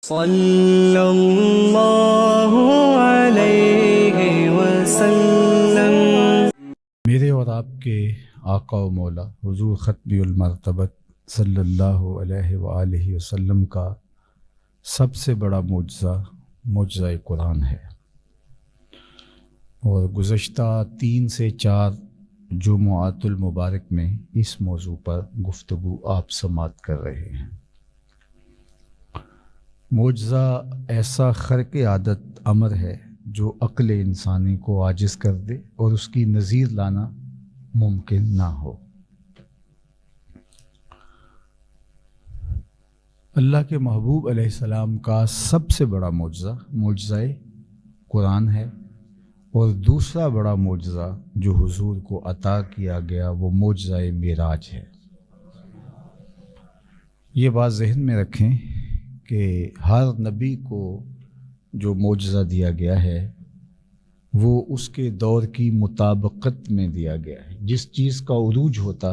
صلی اللہ علیہ وسلم۔ میرے اور آپ کے آقا و مولا حضور ختم المرتبت صلی اللہ علیہ وآلہ وسلم کا سب سے بڑا معجزہ قرآن ہے، اور گزشتہ 3 سے 4 جمعات المبارک میں اس موضوع پر گفتگو آپ سماعت کر رہے ہیں۔ معجزہ ایسا خرق عادت امر ہے جو عقل انسانی کو عاجز کر دے اور اس کی نظیر لانا ممکن نہ ہو۔ اللہ کے محبوب علیہ السلام کا سب سے بڑا معجزہ قرآن ہے، اور دوسرا بڑا معجزہ جو حضور کو عطا کیا گیا وہ معجزہ معراج ہے۔ یہ بات ذہن میں رکھیں کہ ہر نبی کو جو معجزہ دیا گیا ہے وہ اس کے دور کی مطابقت میں دیا گیا ہے۔ جس چیز کا عروج ہوتا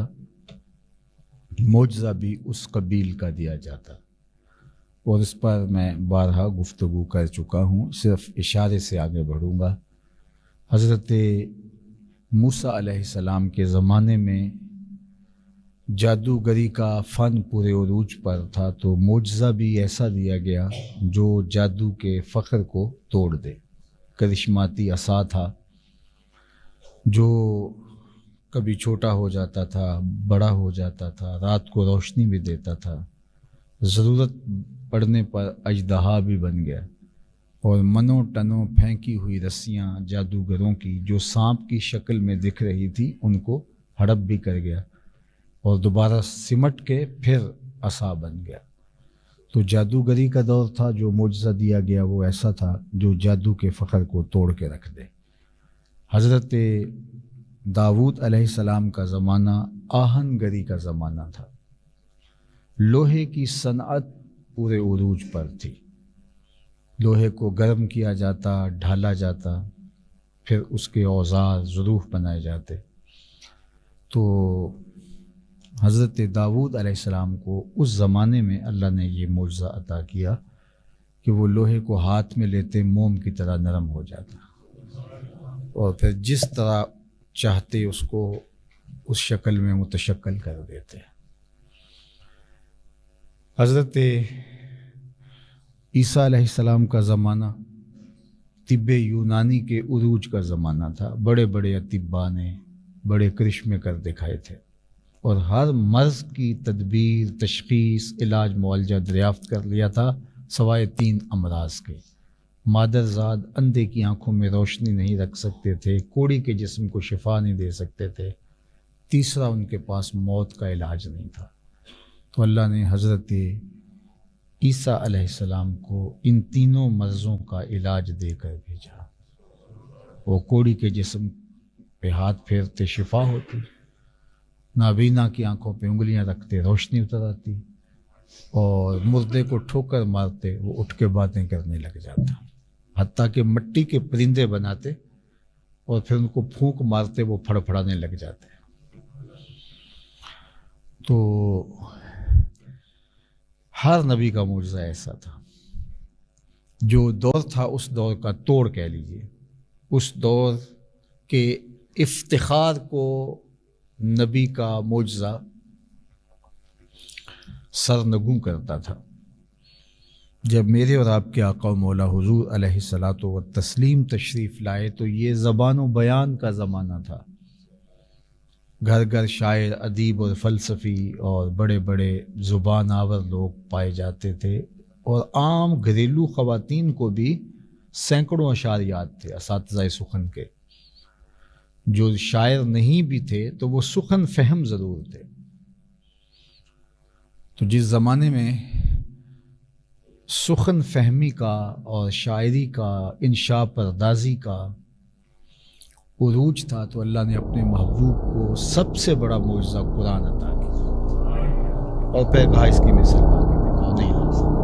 معجزہ بھی اس قبیل کا دیا جاتا، اور اس پر میں بارہا گفتگو کر چکا ہوں، صرف اشارے سے آگے بڑھوں گا۔ حضرت موسیٰ علیہ السلام کے زمانے میں جادوگری کا فن پورے عروج پر تھا، تو معجزہ بھی ایسا دیا گیا جو جادو کے فخر کو توڑ دے۔ کرشماتی عصا تھا جو کبھی چھوٹا ہو جاتا تھا، بڑا ہو جاتا تھا، رات کو روشنی بھی دیتا تھا، ضرورت پڑنے پر اژدہا بھی بن گیا، اور منو ٹنوں پھینکی ہوئی رسیاں جادوگروں کی جو سانپ کی شکل میں دکھ رہی تھی ان کو ہڑپ بھی کر گیا، اور دوبارہ سمٹ کے پھر عصا بن گیا۔ تو جادوگری کا دور تھا، جو معجزہ دیا گیا وہ ایسا تھا جو جادو کے فخر کو توڑ کے رکھ دے۔ حضرت داؤد علیہ السلام کا زمانہ آہن گری کا زمانہ تھا، لوہے کی صنعت پورے عروج پر تھی۔ لوہے کو گرم کیا جاتا، ڈھالا جاتا، پھر اس کے اوزار ظروف بنائے جاتے۔ تو حضرت داؤد علیہ السلام کو اس زمانے میں اللہ نے یہ معجزہ عطا کیا کہ وہ لوہے کو ہاتھ میں لیتے موم کی طرح نرم ہو جاتا، اور پھر جس طرح چاہتے اس کو اس شکل میں متشکل کر دیتے۔ حضرت عیسیٰ علیہ السلام کا زمانہ طب یونانی کے عروج کا زمانہ تھا۔ بڑے بڑے اطباء نے بڑے کرشمے کر دکھائے تھے، اور ہر مرض کی تدبیر، تشخیص، علاج، معالجہ دریافت کر لیا تھا، سوائے 3 امراض کے۔ مادرزاد اندھے کی آنکھوں میں روشنی نہیں رکھ سکتے تھے، کوڑی کے جسم کو شفا نہیں دے سکتے تھے، تیسرا ان کے پاس موت کا علاج نہیں تھا۔ تو اللہ نے حضرت عیسیٰ علیہ السلام کو ان تینوں مرضوں کا علاج دے کر بھیجا۔ وہ کوڑی کے جسم پہ ہاتھ پھیرتے شفا ہوتی، نابینا کی آنکھوں پہ انگلیاں رکھتے روشنی اتر آتی، اور مردے کو ٹھوکر مارتے وہ اٹھ کے باتیں کرنے لگ جاتا، حتیٰ کہ مٹی کے پرندے بناتے اور پھر ان کو پھونک مارتے وہ پھڑ پھڑانے لگ جاتے۔ تو ہر نبی کا معجزہ ایسا تھا۔ جو دور تھا اس دور کا توڑ کہہ لیجیے، اس دور کے افتخار کو نبی کا معجزہ سرنگوں کرتا تھا۔ جب میرے اور آپ کے آقا و مولا حضور علیہ الصلاۃ والتسلیم تشریف لائے تو یہ زبان و بیان کا زمانہ تھا۔ گھر گھر شاعر، ادیب اور فلسفی اور بڑے بڑے زبان آور لوگ پائے جاتے تھے، اور عام گھریلو خواتین کو بھی سینکڑوں اشعار یاد تھے اساتذہ سخن کے۔ جو شاعر نہیں بھی تھے تو وہ سخن فہم ضرور تھے۔ تو جس زمانے میں سخن فہمی کا اور شاعری کا، انشاء پردازی کا عروج تھا، تو اللہ نے اپنے محبوب کو سب سے بڑا معجزہ قرآن عطا کیا، اور پھر کہا اس کی مثال باقی دکھاؤ نہیں لا سکتا۔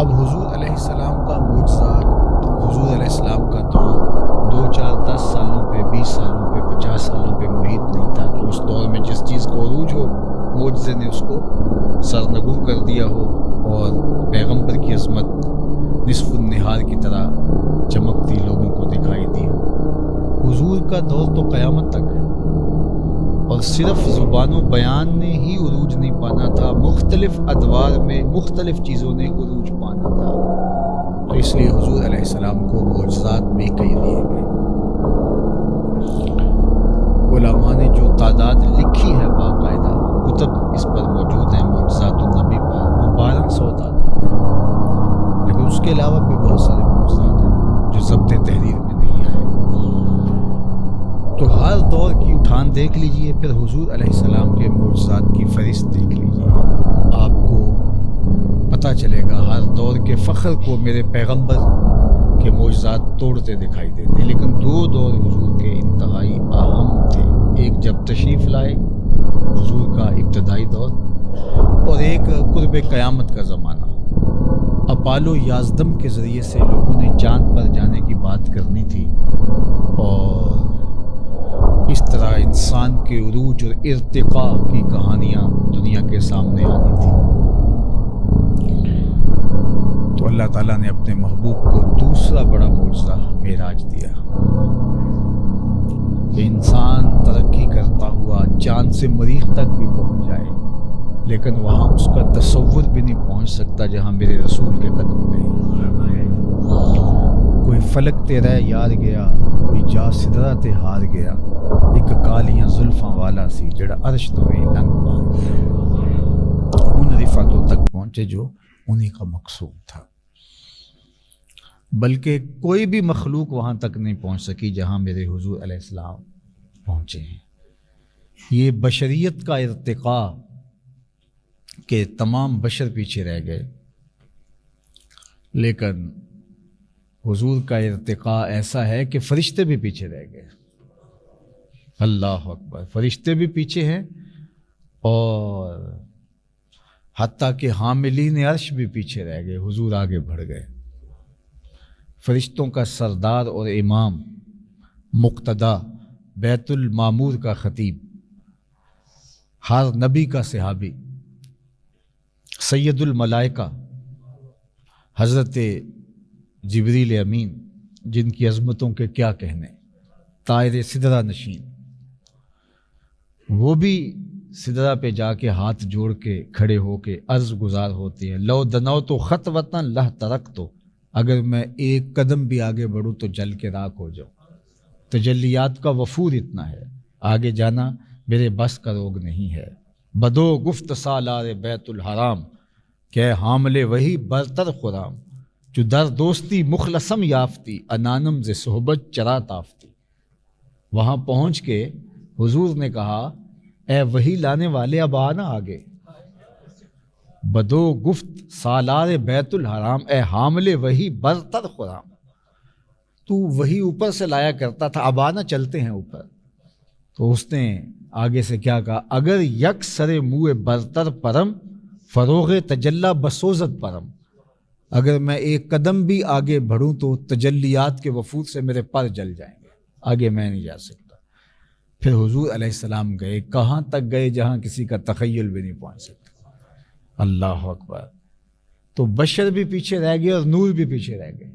اب حضور علیہ السلام کا معجزہ، حضور علیہ السلام کا دور 2 4 10 سالوں پہ، 20 سالوں پہ، 50 سالوں پہ محیط نہیں تھا کہ اس دور میں جس چیز کو عروج ہو معجزے نے اس کو سرنگوں کر دیا ہو اور پیغمبر کی کا دور تو قیامت تک ہے، اور صرف زبان و بیان نے ہی عروج نہیں پانا تھا، مختلف ادوار میں مختلف چیزوں نے عروج پانا تھا۔ تو اس لیے حضور علیہ السلام کو معجزات بھی کئی دیے گئے۔ علماء نے جو تعداد لکھی ہے باقاعدہ کتب اس پر موجود ہیں معجزات النبی پر، وہ 1200 تعداد ہے، لیکن اس کے علاوہ بھی بہت سارے معجزات ہیں جو ضبط تحریر میں نہیں آئے۔ تو ہر دور کی اٹھان دیکھ لیجئے، پھر حضور علیہ السلام کے معجزات کی فہرست دیکھ لیجئے، آپ کو پتہ چلے گا ہر دور کے فخر کو میرے پیغمبر کے معجزات توڑتے دکھائی دیتے، لیکن دو دور حضور کے انتہائی اہم تھے، ایک جب تشریف لائے حضور کا ابتدائی دور، اور ایک قرب قیامت کا زمانہ۔ اپالو یازدم کے ذریعے سے لوگوں نے چاند پر جانے کی بات کرنی تھی، اور اس طرح انسان کے عروج اور ارتقاء کی کہانیاں دنیا کے سامنے آنی تھی۔ تو اللہ تعالیٰ نے اپنے محبوب کو دوسرا بڑا معجزہ معراج دیا کہ انسان ترقی کرتا ہوا چاند سے مریخ تک بھی پہنچ جائے، لیکن وہاں اس کا تصور بھی نہیں پہنچ سکتا جہاں میرے رسول کے قدم گئے۔ کوئی فلک تے رہ یار گیا، کوئی جا سدرہ تے ہار گیا، ایک کالیاں زلفاں والا سی جڑا عرش دویں لنگ پا گیا۔ ان رفعتوں تک پہنچے جو انہی کا مقصود تھا، بلکہ کوئی بھی مخلوق وہاں تک نہیں پہنچ سکی جہاں میرے حضور علیہ السلام پہنچے ہیں۔ یہ بشریت کا ارتقاء کہ تمام بشر پیچھے رہ گئے، لیکن حضور کا ارتقاء ایسا ہے کہ فرشتے بھی پیچھے رہ گئے۔ اللہ اکبر، فرشتے بھی پیچھے ہیں، اور حتیٰ کہ حاملین عرش بھی پیچھے رہ گئے، حضور آگے بڑھ گئے۔ فرشتوں کا سردار اور امام، مقتدا، بیت المعمور کا خطیب، ہر نبی کا صحابی، سید الملائکہ حضرت جبریل امین، جن کی عظمتوں کے کیا کہنے، طائر سدرہ نشین، وہ بھی سدرہ پہ جا کے ہاتھ جوڑ کے کھڑے ہو کے عرض گزار ہوتے ہیں، لو دنوت خطوۃ لہ ترکت، اگر میں ایک قدم بھی آگے بڑھوں تو جل کے راکھ ہو جاؤں۔ تجلیات کا وفور اتنا ہے، آگے جانا میرے بس کا روگ نہیں ہے۔ بدو گفت سالار بیت الحرام، کہ حاملے وہی برتر خرام، جو در دوستی مخلصم یافتی، انانم ز صحبت چرا تافتی۔ وہاں پہنچ کے حضور نے کہا، اے وہی لانے والے اب آنا آگے۔ بدو گفت سالار بیت الحرام، اے حاملے وہی برتر خرام، تو وہی اوپر سے لایا کرتا تھا، اب آنا چلتے ہیں اوپر۔ تو اس نے آگے سے کیا کہا، اگر یک سر منہ برتر پرم، فروغ تجلی بسوزت پرم، اگر میں ایک قدم بھی آگے بڑھوں تو تجلیات کے وفور سے میرے پر جل جائیں گے، آگے میں نہیں جا سکتا۔ پھر حضور علیہ السلام گئے، کہاں تک گئے جہاں کسی کا تخیل بھی نہیں پہنچ سکتا۔ اللہ اکبر۔ تو بشر بھی پیچھے رہ گئے اور نور بھی پیچھے رہ گئے،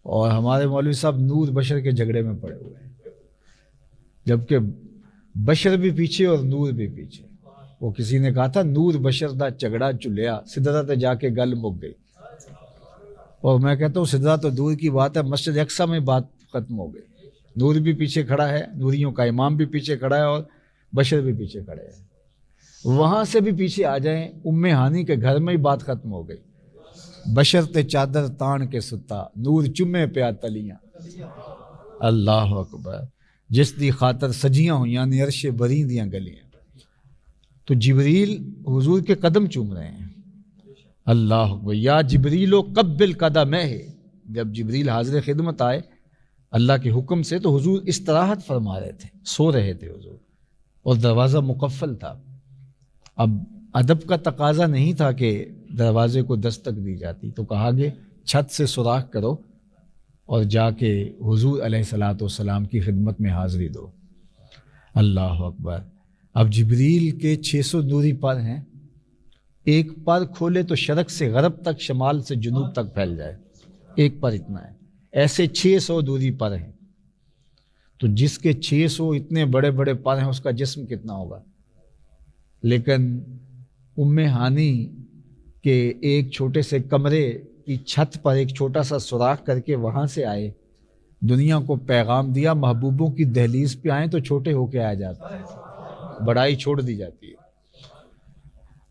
اور ہمارے مولوی صاحب نور بشر کے جھگڑے میں پڑے ہوئے ہیں، جبکہ بشر بھی پیچھے اور نور بھی پیچھے۔ وہ کسی نے کہا تھا، نور بشر دا جھگڑا چلیا، سدرہ تے جا کے گل مک گئی۔ اور میں کہتا ہوں سدرہ تو دور کی بات ہے، مسجد اقصیٰ میں بات ختم ہو گئی۔ نور بھی پیچھے کھڑا ہے، نوریوں کا امام بھی پیچھے کھڑا ہے، اور بشر بھی پیچھے کھڑے ہیں۔ وہاں سے بھی پیچھے آ جائیں، ام ہانی کے گھر میں ہی بات ختم ہو گئی۔ بشر تے چادر تان کے ستا، نور چمے پیا تلیاں۔ اللہ اکبر۔ جس دی خاطر سجیاں ہویاں نے عرش بری دیاں گلیاں۔ تو جبریل حضور کے قدم چوم رہے ہیں۔ اللہ اکبر۔ یا جبریل و قبل قدمہ، جب جبریل حاضر خدمت آئے اللہ کے حکم سے تو حضور استراحت فرما رہے تھے، سو رہے تھے حضور، اور دروازہ مقفل تھا۔ اب ادب کا تقاضا نہیں تھا کہ دروازے کو دستک دی جاتی، تو کہا کہ چھت سے سوراخ کرو اور جا کے حضور علیہ الصلاۃ والسلام کی خدمت میں حاضری دو۔ اللہ اکبر۔ اب جبریل کے 600 نوری پر ہیں، ایک پر کھولے تو شرق سے غرب تک، شمال سے جنوب تک پھیل جائے، ایک پر اتنا ہے، ایسے 600 دوری پر ہیں۔ تو جس کے 600 اتنے بڑے بڑے پر ہیں اس کا جسم کتنا ہوگا؟ لیکن ام ہانی کے ایک چھوٹے سے کمرے کی چھت پر ایک چھوٹا سا سوراخ کر کے وہاں سے آئے، دنیا کو پیغام دیا، محبوبوں کی دہلیز پہ آئیں تو چھوٹے ہو کے آیا جاتا ہے، بڑائی چھوڑ دی جاتی ہے۔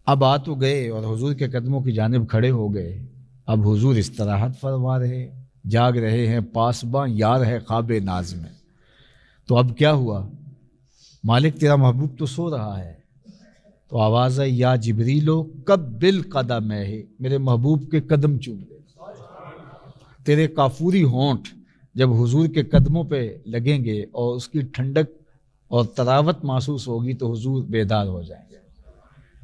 اب آ تو گئے اور حضور کے قدموں کی جانب کھڑے ہو گئے، اب حضور استراحت فرما رہے، جاگ رہے ہیں، پاسباں یار ہے خواب ناز میں۔ تو اب کیا ہوا؟ مالک تیرا محبوب تو سو رہا ہے، تو آواز ہے یا جبریلو قبل قدمہ، میرے محبوب کے قدم چوم لے۔ تیرے کافوری ہونٹ جب حضور کے قدموں پہ لگیں گے اور اس کی ٹھنڈک اور تراوت محسوس ہوگی تو حضور بیدار ہو جائیں گے۔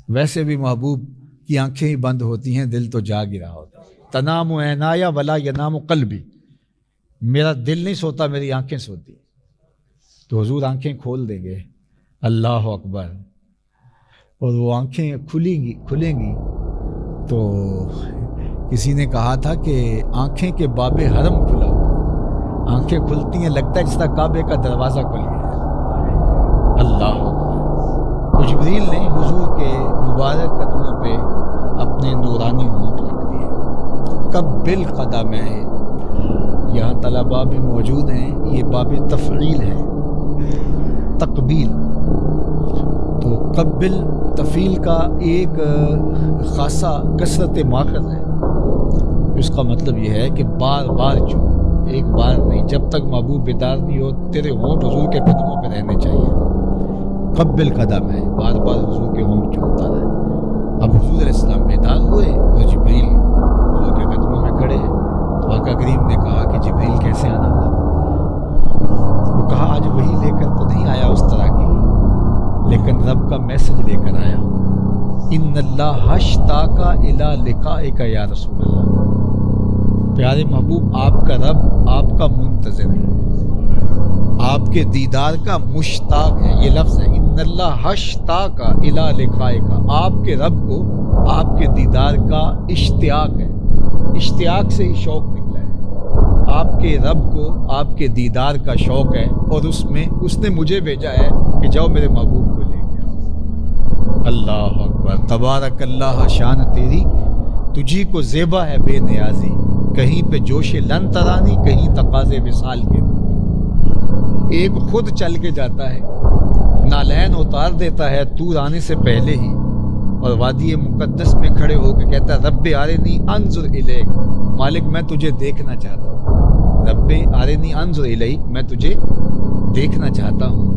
ویسے بھی محبوب کی آنکھیں ہی بند ہوتی ہیں، دل تو جاگ ہی رہا ہوتا ہے۔ تنام عینایا ولا ینام قلبی، میرا دل نہیں سوتا، میری آنکھیں سوتی ہیں۔ تو حضور آنکھیں کھول دیں گے، اللہ اکبر، اور وہ آنکھیں کھلیں گی تو کسی نے کہا تھا کہ آنکھیں کے باب حرم کھلا ہوا، آنکھیں کھلتی ہیں لگتا ہے جس طرح کعبے کا دروازہ کھل گیا ہے، اللہ اکبر۔ تو جبریل نے حضور کے مبارک قدموں پہ اپنے نورانی ہونٹ رکھ دیے، قبل قدمہ ہے۔ یہاں طلباء بھی موجود ہیں، یہ باب تفعیل ہے، تقبیل۔ تو قبل تفعیل کا ایک خاصا کثرت ماخذ ہے، اس کا مطلب یہ ہے کہ بار بار چوم، ایک بار نہیں، جب تک محبوب بیدار نہیں ہو تیرے ہونٹ حضور کے قدموں پہ رہنے چاہیے۔ قبل قدم ہے، بار بار حضور کے ہونٹ چومتا رہے۔ اب حضور علیہ السلام بیدار ہوئے اور جبریل حضور کے قدموں میں کھڑے ہیں، تو آقا کریم نے کہا کہ جبریل کیسے آنا تھا؟ وہ کہا آج وہی لے کر تو نہیں آیا اس طرح کی، لیکن رب کا میسج لے کر آیا، ان اللہ اشتاق الی لقائک یا رسول اللہ۔ پیارے محبوب، آپ کا رب آپ کا منتظر ہے، آپ کے دیدار کا مشتاق ہے، یہ لفظ ہے، ان اللہ اشتاق الی لقائک، آپ کے رب کو آپ کے دیدار کا اشتیاق ہے، اشتیاق سے ہی شوق نکلا ہے، آپ کے رب کو آپ کے دیدار کا شوق ہے، اور اس نے مجھے بھیجا ہے کہ جاؤ میرے محبوب کو لے کے آؤ۔ اللہ اکبر، تبارک اللہ، شان تیری تجھی کو زیبا ہے بے نیازی، کہیں پہ جوش لن ترانی، کہیں تقاضے وصال کے۔ ایک خود چل کے جاتا ہے، نالین اتار دیتا ہے طور آنے سے پہلے ہی، اور وادی مقدس میں کھڑے ہو کے کہتا ہے رب ارنی انظر الیک، مالک میں تجھے دیکھنا چاہتا ہوں، رب ارنی انظر الیک، میں تجھے دیکھنا چاہتا ہوں،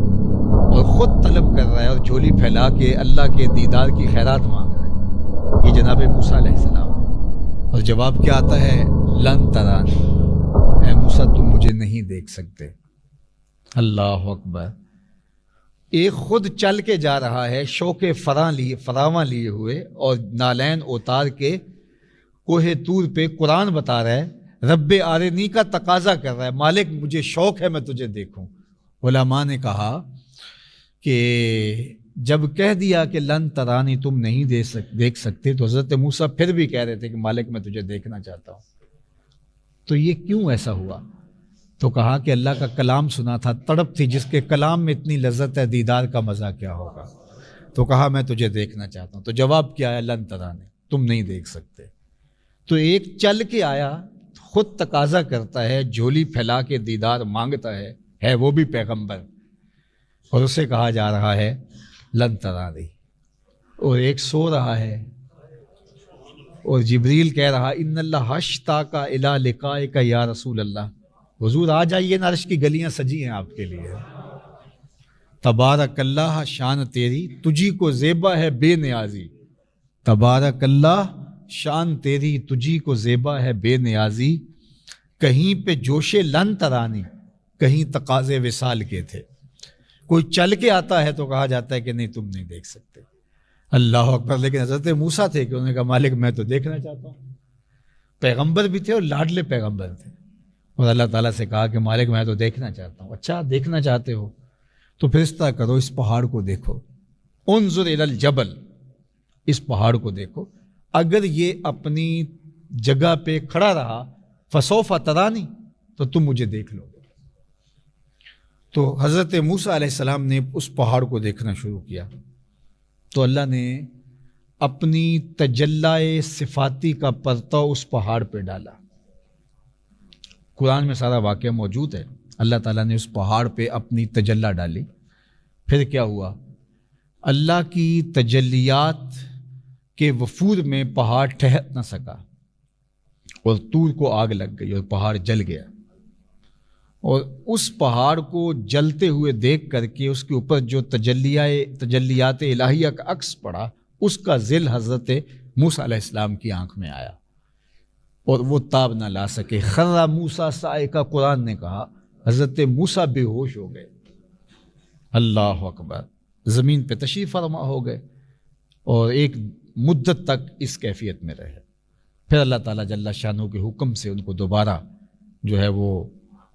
اور خود طلب کر رہا ہے اور جھولی پھیلا کے اللہ کے دیدار کی خیرات مانگ رہا ہے۔ یہ جناب موسیٰ علیہ السلام ہے، اور جواب کیا آتا ہے؟ لن ترانی، اے موسیٰ تم مجھے نہیں دیکھ سکتے۔ اللہ اکبر، ایک خود چل کے جا رہا ہے شوق فراواں لیے ہوئے، اور نالین اتار کے کوہ طور پہ قرآن بتا رہا ہے، رب آرنی کا تقاضا کر رہا ہے، مالک مجھے شوق ہے میں تجھے دیکھوں۔ علماء نے کہا کہ جب کہہ دیا کہ لن ترانی تم نہیں دیکھ سکتے، تو حضرت موسیٰ پھر بھی کہہ رہے تھے کہ مالک میں تجھے دیکھنا چاہتا ہوں۔ تو یہ کیوں ایسا ہوا؟ تو کہا کہ اللہ کا کلام سنا تھا، تڑپ تھی، جس کے کلام میں اتنی لذت ہے، دیدار کا مزہ کیا ہوگا؟ تو کہا میں تجھے دیکھنا چاہتا ہوں۔ تو جواب کیا ہے؟ لن ترانی، تم نہیں دیکھ سکتے۔ تو ایک چل کے آیا، خود تقاضا کرتا ہے، جھولی پھیلا کے دیدار مانگتا ہے وہ بھی پیغمبر، اور اسے کہا جا رہا ہے لن ترانی، اور ایک سو رہا ہے، اور جبریل کہہ رہا ان اللہ اشتاق الی لقائک یا رسول اللہ، حضور آ جائیے نا، عرش کی گلیاں سجی ہیں آپ کے لیے۔ تبارک اللہ، شان تیری تجھی کو زیبا ہے بے نیازی، تبارک اللہ، شان تیری تجھی کو زیبا ہے بے نیازی، کہیں پہ جوش لن ترانی، کہیں تقاضے وصال کے تھے۔ کوئی چل کے آتا ہے تو کہا جاتا ہے کہ نہیں تم نہیں دیکھ سکتے۔ اللہ اکبر، لیکن حضرت موسیٰ تھے کہ انہوں نے کہا مالک میں تو دیکھنا چاہتا ہوں۔ پیغمبر بھی تھے اور لاڈلے پیغمبر تھے، اور اللہ تعالیٰ سے کہا کہ مالک میں تو دیکھنا چاہتا ہوں۔ اچھا دیکھنا چاہتے ہو تو پھر اس طرح کرو، اس پہاڑ کو دیکھو، انظر الی الجبل، اس پہاڑ کو دیکھو، اگر یہ اپنی جگہ پہ کھڑا رہا فسوف ترانی، تو تم مجھے دیکھ لو گے۔ تو حضرت موسیٰ علیہ السلام نے اس پہاڑ کو دیکھنا شروع کیا تو اللہ نے اپنی تجلی صفاتی کا پرتو اس پہاڑ پہ ڈالا۔ قرآن میں سارا واقعہ موجود ہے۔ اللہ تعالیٰ نے اس پہاڑ پہ اپنی تجلی ڈالی، پھر کیا ہوا؟ اللہ کی تجلیات کے وفور میں پہاڑ ٹھہر نہ سکا اور طور کو آگ لگ گئی اور پہاڑ جل گیا، اور اس پہاڑ کو جلتے ہوئے دیکھ کر کے اس کے اوپر جو تجلیات الہیہ کا عکس پڑا، اس کا ذل حضرت موسیٰ علیہ السلام کی آنکھ میں آیا اور وہ تاب نہ لا سکے۔ خر موسیٰ صاعقہ، قرآن نے کہا حضرت موسیٰ بے ہوش ہو گئے۔ اللہ اکبر، زمین پہ تشریف فرما ہو گئے اور ایک مدت تک اس کیفیت میں رہے۔ پھر اللہ تعالیٰ جل شانہ کے حکم سے ان کو دوبارہ جو ہے وہ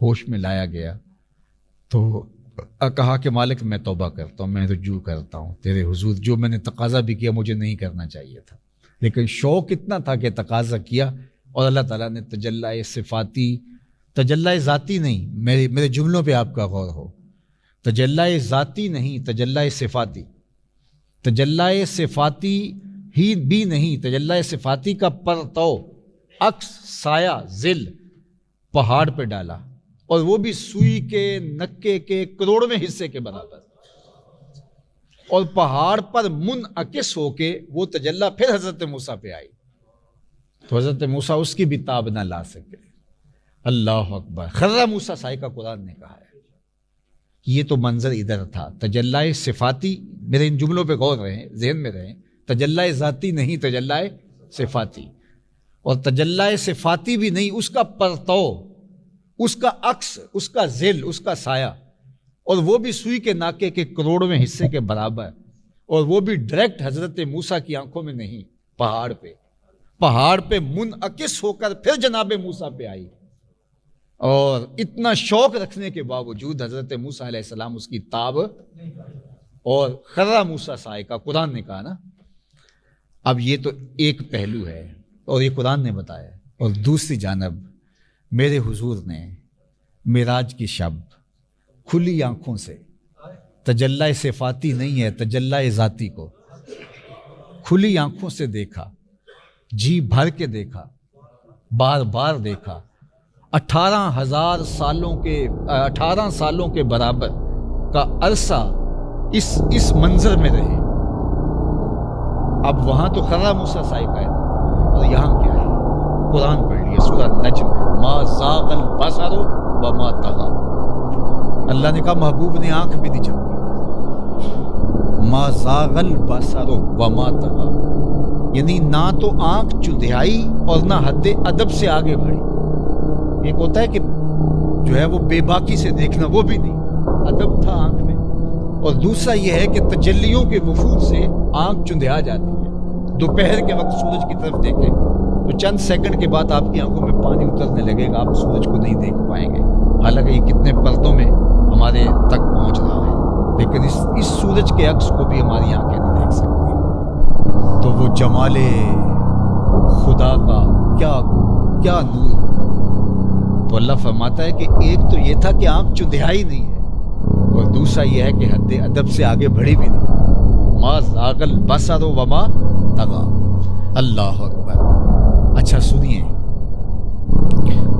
ہوش میں لایا گیا، تو کہا کہ مالک میں توبہ کرتا ہوں، میں رجوع کرتا ہوں تیرے حضور، جو میں نے تقاضا بھی کیا مجھے نہیں کرنا چاہیے تھا، لیکن شوق اتنا تھا کہ تقاضا کیا، اور اللہ تعالیٰ نے تجلی صفاتی، تجلی ذاتی نہیں، میرے جملوں پہ آپ کا غور ہو، تجلی ذاتی نہیں، تجلی صفاتی، تجلی صفاتی ہی بھی نہیں، تجلی صفاتی کا پرتو، عکس، سایہ، ذل پہاڑ پہ ڈالا، اور وہ بھی سوئی کے نکے کے کروڑویں حصے کے برابر، اور پہاڑ پر منعکس ہو کے وہ تجلی پھر حضرت موسیٰ پہ آئی، تو حضرت موسیٰ اس کی بھی تاب نہ لا سکے۔ اللہ اکبر، خر موسیٰ صاعقہ قرآن نے کہا ہے۔ یہ تو منظر ادھر تھا، تجلی صفاتی، میرے ان جملوں پہ غور رہیں، ذہن میں رہیں، تجلی ذاتی نہیں، تجلی صفاتی، اور تجلی صفاتی بھی نہیں، اس کا پرتو، اس کا عکس، اس کا ذل، اس کا سایہ، اور وہ بھی سوئی کے ناکے کے کروڑویں حصے کے برابر، اور وہ بھی ڈائریکٹ حضرت موسیٰ کی آنکھوں میں نہیں، پہاڑ پہ منعکس ہو کر پھر جناب موسیٰ پہ آئی، اور اتنا شوق رکھنے کے باوجود حضرت موسیٰ علیہ السلام اس کی تاب، اور خر موسیٰ صاعقہ قرآن نے کہا نا۔ اب یہ تو ایک پہلو ہے اور یہ قرآن نے بتایا، اور دوسری جانب میرے حضور نے معراج کی شب کھلی آنکھوں سے، تجلی صفاتی نہیں ہے، تجلی ذاتی کو کھلی آنکھوں سے دیکھا، جی بھر کے دیکھا، بار بار دیکھا، 18,000 سالوں کے برابر کا عرصہ اس منظر میں رہے۔ اب وہاں تو خر موسیٰ صاعقہ ہے، اور یہاں کیا ہے؟ قرآن پڑھ لیے، سورہ نجم ہے، ما زاغ البصر وما طغى۔ اللہ نے کہا محبوب نے آنکھ بھی نہیں جھپکی، ما زاغ البصر وما طغى، یعنی نہ تو آنکھ چندھیائی اور نہ حد ادب سے آگے بڑھی۔ ایک ہوتا ہے کہ جو ہے وہ بے باکی سے دیکھنا، وہ بھی نہیں، ادب تھا آنکھ میں، اور دوسرا یہ ہے کہ تجلیوں کے وفور سے آنکھ چندھیا جاتی ہے۔ دوپہر کے وقت سورج کی طرف دیکھیں تو چند سیکنڈ کے بعد آپ کی آنکھوں میں پانی اترنے لگے گا، آپ سورج کو نہیں دیکھ پائیں گے، حالانکہ یہ کتنے پردوں میں ہمارے تک پہنچ رہا ہے، لیکن اس سورج کے عکس کو بھی ہماری آنکھیں نہیں دیکھ سکتی۔ تو وہ جمال خدا کا کیا نور ہوگا۔ تو اللہ فرماتا ہے کہ ایک تو یہ تھا کہ آنکھ چندھیائی نہیں ہے، اور دوسرا یہ ہے کہ حد ادب سے آگے بڑھی بھی نہیں، ما زاغ البصر وما طغى۔ اللہ اکبر۔ اچھا سنیے،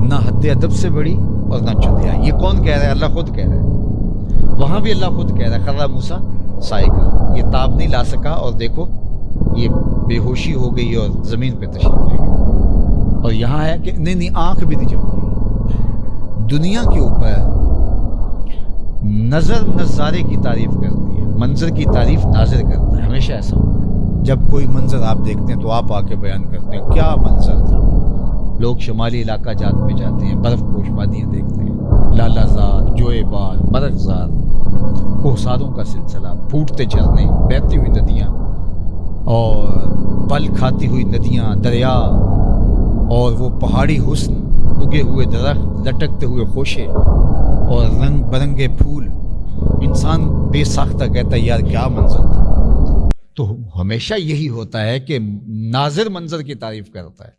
نہ حد ادب سے بڑھی اور نہ چندھیائی۔ یہ کون کہہ رہا ہے؟ اللہ خود کہہ رہا ہے، وہاں بھی اللہ خود کہہ رہا ہے، خر موسیٰ صاعقہ، یہ تاب نہیں لا سکا، اور دیکھو یہ بے ہوشی ہو گئی اور زمین پہ تشریف لے گئے۔ اور یہاں ہے کہ نہیں آنکھ بھی نہیں جھپکی۔ دنیا کے اوپر نظر نظارے کی تعریف کرتی ہے، منظر کی تعریف ناظر کرتا ہے، ہمیشہ ایسا ہوتا ہے۔ جب کوئی منظر آپ دیکھتے ہیں تو آپ آ کے بیان کرتے ہیں کیا منظر تھا۔ لوگ شمالی علاقہ جات میں جاتے ہیں، برف پوش وادیاں دیکھتے ہیں، لالا زار، جوئے بار، مرغ زار، کوہساروں کا سلسلہ، پھوٹتے جھرنے، بہتی ہوئی ندیاں، اور پل کھاتی ہوئی ندیاں، دریا، اور وہ پہاڑی حسن، اگے ہوئے درخت، لٹکتے ہوئے خوشے اور رنگ برنگے پھول۔ انسان بے ساختہ کہتا ہے یار کیا منظر تھا۔ تو ہمیشہ یہی ہوتا ہے کہ ناظر منظر کی تعریف کرتا ہے۔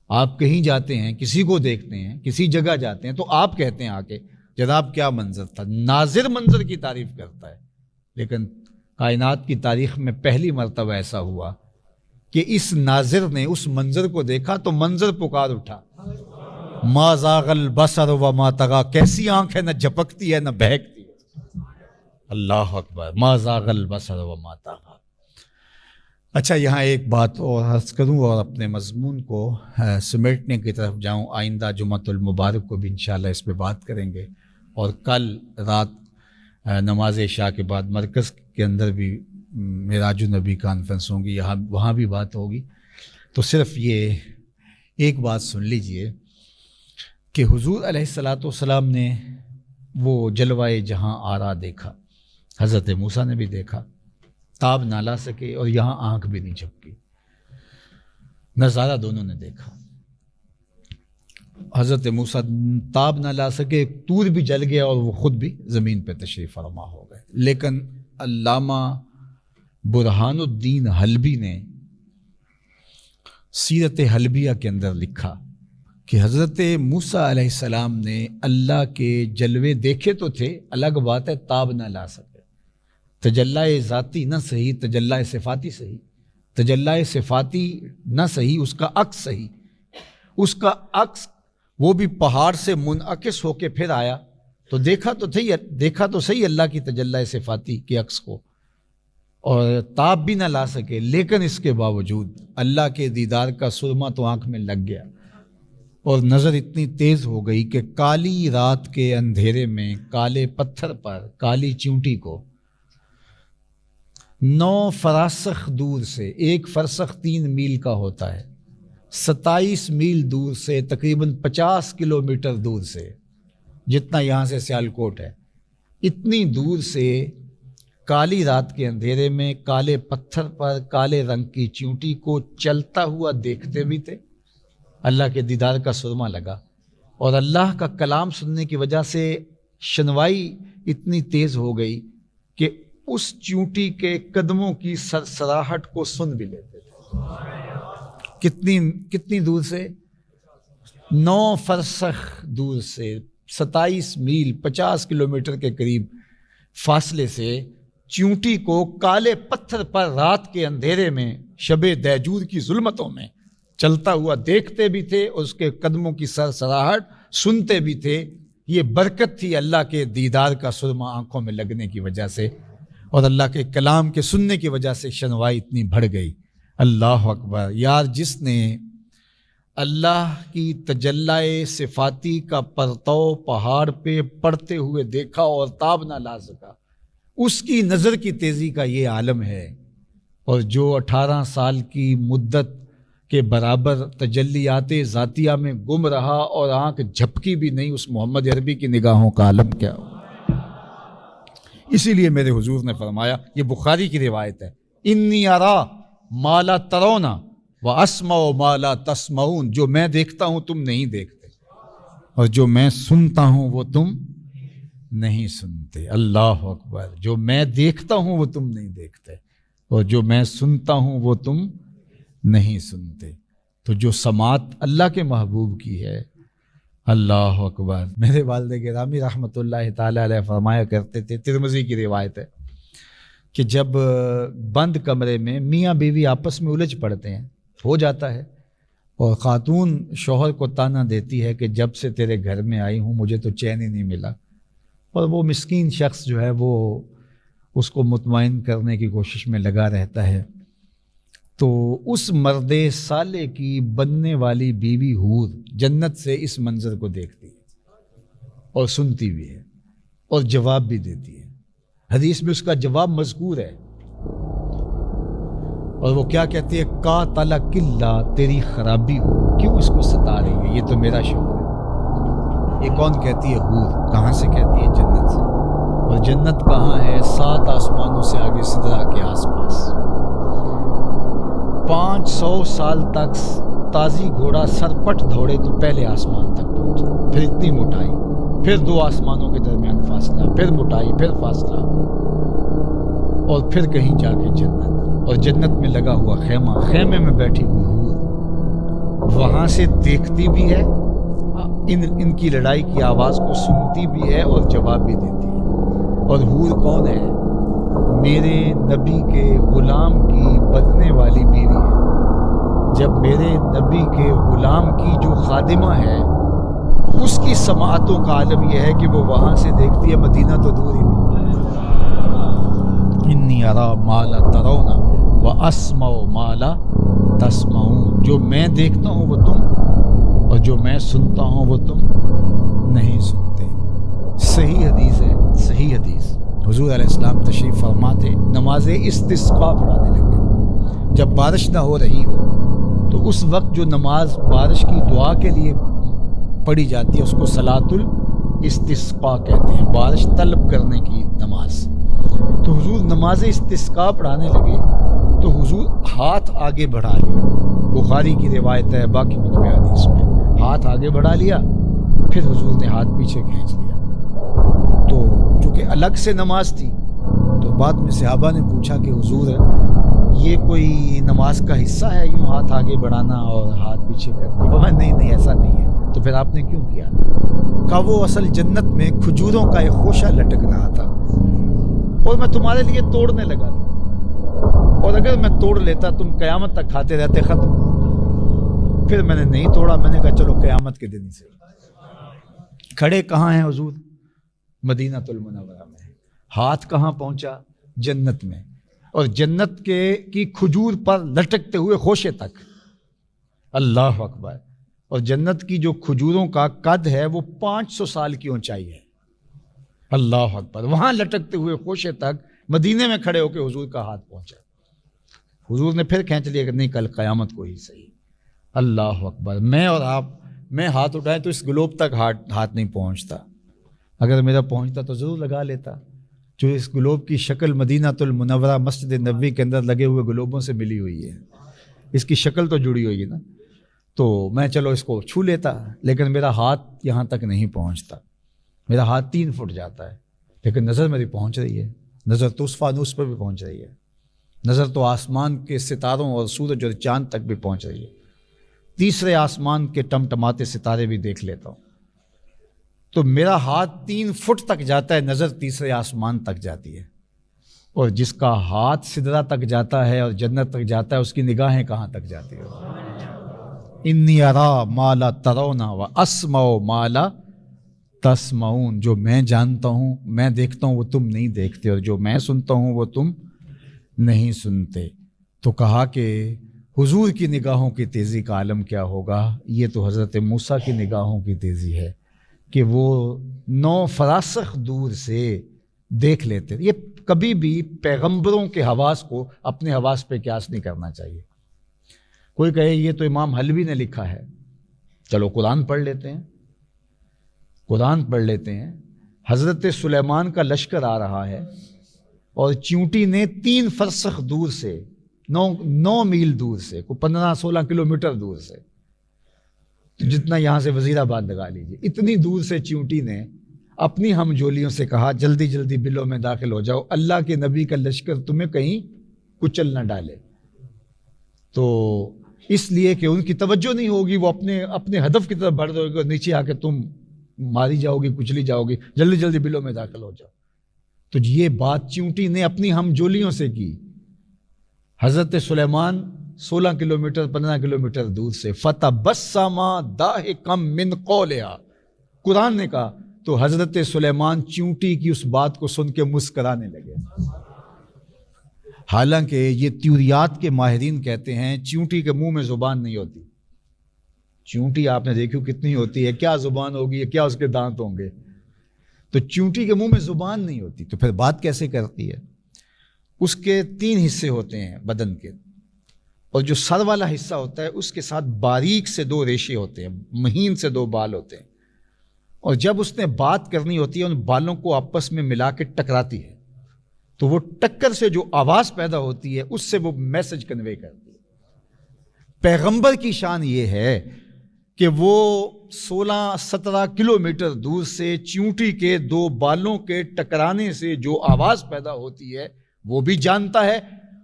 آپ کہیں جاتے ہیں، کسی کو دیکھتے ہیں، کسی جگہ جاتے ہیں، تو آپ کہتے ہیں آ کے جناب کیا منظر تھا، ناظر منظر کی تعریف کرتا ہے، لیکن کائنات کی تاریخ میں پہلی مرتبہ ایسا ہوا کہ اس ناظر نے اس منظر کو دیکھا تو منظر پکار اٹھا، ما زاغ البصر وما طغی، کیسی آنکھ ہے، نہ جھپکتی ہے نہ بہکتی ہے، اللہ اکبر، ما زاغ البصر وما طغی۔ اچھا یہاں ایک بات اور عرض کروں اور اپنے مضمون کو سمیٹنے کی طرف جاؤں، آئندہ جمعۃ المبارک کو بھی انشاءاللہ اس پہ بات کریں گے، اور کل رات نماز عشاء کے بعد مرکز کے اندر بھی معراج النبی کانفرنس ہوں گی، وہاں بھی بات ہوگی۔ تو صرف یہ ایک بات سن لیجئے کہ حضور علیہ الصلاۃ والسلام نے وہ جلوہ جہاں آرا دیکھا، حضرت موسیٰ نے بھی دیکھا، تاب نہ لا سکے اور یہاں آنکھ بھی نہیں جھپکی، نظارہ دونوں نے دیکھا۔ حضرت موسیٰ تاب نہ لا سکے، طور بھی جل گیا اور وہ خود بھی زمین پہ تشریف فرما ہو گئے۔ لیکن علامہ برہان الدین حلبی نے سیرت حلبیہ کے اندر لکھا کہ حضرت موسیٰ علیہ السلام نے اللہ کے جلوے دیکھے تو تھے، الگ بات ہے تاب نہ لا سکے، تجلی ذاتی نہ صحیح، تجلی صفاتی صحیح، تجلی صفاتی نہ صحیح، اس کا عکس صحیح، اس کا عکس وہ بھی پہاڑ سے منعکس ہو کے پھر آیا، تو دیکھا تو صحیح اللہ کی تجلی صفاتی کے عکس کو، اور تاب بھی نہ لا سکے، لیکن اس کے باوجود اللہ کے دیدار کا سرما تو آنکھ میں لگ گیا، اور نظر اتنی تیز ہو گئی کہ کالی رات کے اندھیرے میں کالے پتھر پر کالی چیونٹی کو 9 فراسخ دور سے، 1 فرسخ 3 میل کا ہوتا ہے، 27 میل دور سے، تقریباً 50 کلومیٹر دور سے، جتنا یہاں سے سیالکوٹ ہے، اتنی دور سے کالی رات کے اندھیرے میں کالے پتھر پر کالے رنگ کی چیونٹی کو چلتا ہوا دیکھتے بھی تھے۔ اللہ کے دیدار کا سرما لگا، اور اللہ کا کلام سننے کی وجہ سے شنوائی اتنی تیز ہو گئی کہ اس چیونٹی کے قدموں کی سرسراہٹ کو سن بھی لیتے تھے۔ کتنی دور سے؟ 9 فرسخ دور سے، 27 میل 50 کلومیٹر کے قریب فاصلے سے چیونٹی کو کالے پتھر پر رات کے اندھیرے میں شب دیجور کی ظلمتوں میں چلتا ہوا دیکھتے بھی تھے، اور اس کے قدموں کی سرسراہٹ سنتے بھی تھے۔ یہ برکت تھی اللہ کے دیدار کا سرما آنکھوں میں لگنے کی وجہ سے، اور اللہ کے کلام کے سننے کی وجہ سے شنوائی اتنی بڑھ گئی۔ اللہ اکبر یار، جس نے اللہ کی تجلی صفاتی کا پرتو پہاڑ پہ پڑتے ہوئے دیکھا اور تاب نہ لا سکا، اس کی نظر کی تیزی کا یہ عالم ہے، اور جو 18 سال کی مدت کے برابر تجلیات ذاتیہ میں گم رہا اور آنکھ جھپکی بھی نہیں، اس محمد عربی کی نگاہوں کا عالم کیا ہو۔ اسی لیے میرے حضور نے فرمایا، یہ بخاری کی روایت ہے، انی ارا ما لا ترون واسمع ما لا تسمعون، جو میں دیکھتا ہوں تم نہیں دیکھتے، اور جو میں سنتا ہوں وہ تم نہیں سنتے۔ اللہ اکبر، جو میں دیکھتا ہوں وہ تم نہیں دیکھتے، اور جو میں سنتا ہوں وہ تم نہیں سنتے۔ تو جو سماعت اللہ کے محبوب کی ہے، اللہ اکبر۔ میرے والد گرامی رحمۃ اللہ تعالی علیہ فرمایا کرتے تھے، ترمذی کی روایت ہے، کہ جب بند کمرے میں میاں بیوی آپس میں الجھ پڑتے ہیں، ہو جاتا ہے، اور خاتون شوہر کو تانا دیتی ہے کہ جب سے تیرے گھر میں آئی ہوں مجھے تو چین ہی نہیں ملا، اور وہ مسکین شخص جو ہے وہ اس کو مطمئن کرنے کی کوشش میں لگا رہتا ہے، تو اس مرد صالح کی بننے والی بیوی حور جنت سے اس منظر کو دیکھتی ہے اور سنتی بھی ہے اور جواب بھی دیتی ہے۔ حدیث میں اس کا جواب مذکور ہے، اور وہ کیا کہتی ہے؟ قاتلک اللہ، تیری خرابی ہو، کیوں اس کو ستا رہی ہے، یہ تو میرا شوہر ہے۔ یہ کون کہتی ہے؟ حور۔ کہاں سے کہتی ہے؟ جنت سے۔ اور جنت کہاں ہے؟ 7 آسمانوں سے آگے سدرہ کے آس پاس۔ 500 سال تک تازی گھوڑا سرپٹ دوڑے تو پہلے آسمان تک پہنچے، پھر اتنی موٹائی، پھر 2 آسمانوں کے درمیان فاصلہ، پھر موٹائی، پھر فاصلہ، اور پھر کہیں جا کے جنت، اور جنت میں لگا ہوا خیمہ، خیمے میں بیٹھی ہوئی حور وہاں سے دیکھتی بھی ہے ان کی لڑائی کی آواز کو سنتی بھی ہے اور جواب بھی دیتی ہے۔ اور حور کون ہے؟ میرے نبی کے غلام کی بدنے والی بیوی ہے۔ جب میرے نبی کے غلام کی جو خادمہ ہے اس کی سماعتوں کا عالم یہ ہے کہ وہ وہاں سے دیکھتی ہے، مدینہ تو دور ہی نہیں۔ انی ارا ما لا ترون واسمع ما لا تسمعون، جو میں دیکھتا ہوں وہ تم، اور جو میں سنتا ہوں وہ تم نہیں سنتے۔ صحیح حدیث ہے، صحیح حدیث۔ حضور علیہ السلام تشریف فرما تھے، نماز استسقاء پڑھانے لگے۔ جب بارش نہ ہو رہی ہو تو اس وقت جو نماز بارش کی دعا کے لیے پڑھی جاتی ہے اس کو صلاۃ الاستسقاء کہتے ہیں، بارش طلب کرنے کی نماز۔ تو حضور نماز استسقاء پڑھانے لگے تو حضور ہاتھ آگے بڑھا لیا، بخاری کی روایت ہے، باقی کتب حدیث میں ہاتھ آگے بڑھا لیا، پھر حضور نے ہاتھ پیچھے کھینچ لیا۔ تو چونکہ الگ سے نماز تھی تو بعد میں صحابہ نے پوچھا کہ حضور یہ کوئی نماز کا حصہ ہے یوں ہاتھ آگے بڑھانا اور ہاتھ پیچھے کرنا؟ وہ نہیں ایسا نہیں ہے۔ تو پھر آپ نے کیوں کیا؟ کہا وہ اصل جنت میں کھجوروں کا ایک خوشہ لٹک رہا تھا اور میں تمہارے لیے توڑنے لگا تھا، اور اگر میں توڑ لیتا تم قیامت تک کھاتے رہتے، ختم۔ پھر میں نے نہیں توڑا، میں نے کہا چلو قیامت کے دن سے۔ کھڑے کہاں ہیں حضور؟ مدینہ المنورہ میں۔ ہاتھ کہاں پہنچا؟ جنت میں، اور جنت کی کھجور پر لٹکتے ہوئے خوشے تک۔ اللہ اکبر۔ اور جنت کی جو کھجوروں کا قد ہے وہ 500 سال کی اونچائی ہے۔ اللہ اکبر۔ وہاں لٹکتے ہوئے خوشے تک مدینے میں کھڑے ہو کے حضور کا ہاتھ پہنچا۔ حضور نے پھر کھینچ لیا کہ نہیں، کل قیامت کو ہی صحیح۔ اللہ اکبر۔ میں اور آپ میں ہاتھ اٹھائیں تو اس گلوب تک ہاتھ نہیں پہنچتا، اگر میرا پہنچتا تو ضرور لگا لیتا۔ جو اس گلوب کی شکل مدینہ المنورہ مسجد نبوی کے اندر لگے ہوئے گلوبوں سے ملی ہوئی ہے، اس کی شکل تو جڑی ہوئی ہے نا، تو میں چلو اس کو چھو لیتا، لیکن میرا ہاتھ یہاں تک نہیں پہنچتا، میرا ہاتھ 3 فٹ جاتا ہے، لیکن نظر میری پہنچ رہی ہے، نظر تو اس فانوس پر بھی پہنچ رہی ہے، نظر تو آسمان کے ستاروں اور سورج اور چاند تک بھی پہنچ رہی ہے، تیسرے آسمان کے ٹمٹماتے ستارے بھی دیکھ لیتا ہوں۔ تو میرا ہاتھ 3 فٹ تک جاتا ہے، نظر تیسرے آسمان تک جاتی ہے، اور جس کا ہاتھ سدرہ تک جاتا ہے اور جنت تک جاتا ہے اس کی نگاہیں کہاں تک جاتی ہیں؟ انی ارا ما لا ترون واسمع ما لا تسمعون، جو میں جانتا ہوں، میں دیکھتا ہوں وہ تم نہیں دیکھتے، اور جو میں سنتا ہوں وہ تم نہیں سنتے۔ تو کہا کہ حضور کی نگاہوں کی تیزی کا عالم کیا ہوگا؟ یہ تو حضرت موسیٰ کی نگاہوں کی تیزی ہے کہ وہ 9 فراسخ دور سے دیکھ لیتے۔ یہ کبھی بھی پیغمبروں کے حواس کو اپنے حواس پہ قیاس نہیں کرنا چاہیے۔ کوئی کہے یہ تو امام حلوی نے لکھا ہے، چلو قرآن پڑھ لیتے ہیں، قرآن پڑھ لیتے ہیں۔ حضرت سلیمان کا لشکر آ رہا ہے اور چیونٹی نے 3 فرسخ دور سے 9 میل دور سے، کوئی 15-16 کلومیٹر دور سے، جتنا یہاں سے وزیر آباد لگا لیجیے، اتنی دور سے چیونٹی نے اپنی ہم جولیوں سے کہا جلدی جلدی بلوں میں داخل ہو جاؤ، اللہ کے نبی کا لشکر تمہیں کہیں کچل نہ ڈالے۔ تو اس لیے کہ ان کی توجہ نہیں ہوگی، وہ اپنے ہدف کی طرف بڑھ رہے گے، نیچے آ کے تم ماری جاؤ گی، کچلی جاؤ گی، جلدی جلدی بلوں میں داخل ہو جاؤ۔ تو یہ بات چیونٹی نے اپنی ہم جولیوں سے کی۔ حضرت سلیمان 16 کلومیٹر 15 کلومیٹر دور سے، فَتَبَسَّمَ ضَاحِكًا مِّن قَوْلِهَا، قرآن نے کہا تو حضرت سلیمان چیونٹی کی اس بات کو سن کے مسکرانے لگے۔ حالانکہ یہ تیوریات کے ماہرین کہتے ہیں چیونٹی کے منہ میں زبان نہیں ہوتی۔ چیونٹی آپ نے دیکھی کتنی ہوتی ہے، کیا زبان ہوگی، کیا اس کے دانت ہوں گے، تو چیونٹی کے منہ میں زبان نہیں ہوتی، تو پھر بات کیسے کرتی ہے؟ اس کے 3 حصے ہوتے ہیں بدن کے، اور جو سر والا حصہ ہوتا ہے اس کے ساتھ باریک سے 2 ریشے ہوتے ہیں، مہین سے 2 بال ہوتے ہیں، اور جب اس نے بات کرنی ہوتی ہے ان بالوں کو آپس میں ملا کے ٹکراتی ہے، تو وہ ٹکر سے جو آواز پیدا ہوتی ہے اس سے وہ میسج کنوے کرتی ہے۔ پیغمبر کی شان یہ ہے کہ وہ 16-17 کلومیٹر دور سے چیونٹی کے 2 بالوں کے ٹکرانے سے جو آواز پیدا ہوتی ہے وہ بھی جانتا ہے،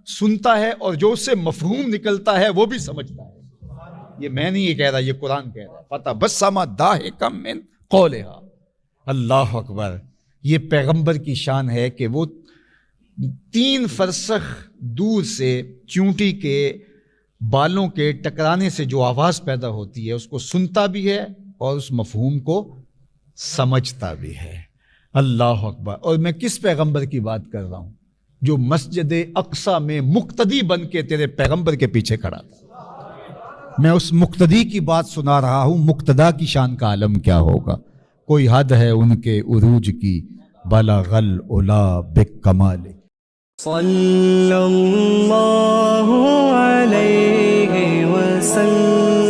سنتا ہے، اور جو اس سے مفہوم نکلتا ہے وہ بھی سمجھتا ہے۔ یہ میں نہیں یہ کہہ رہا، یہ قرآن کہہ رہا ہے، فتبسم ضاحکا من قولہا۔ اللہ اکبر، یہ پیغمبر کی شان ہے کہ وہ 3 فرسخ دور سے چونٹی کے بالوں کے ٹکرانے سے جو آواز پیدا ہوتی ہے اس کو سنتا بھی ہے اور اس مفہوم کو سمجھتا بھی ہے۔ اللہ اکبر۔ اور میں کس پیغمبر کی بات کر رہا ہوں؟ جو مسجد اقصی میں مقتدی بن کے تیرے پیغمبر کے پیچھے کھڑا تھا۔ میں اس مقتدی کی بات سنا رہا ہوں، مقتدا کی شان کا عالم کیا ہوگا؟ کوئی حد ہے ان کے عروج کی، بلغ العلا بکمال۔ صلی اللہ علیہ وسلم۔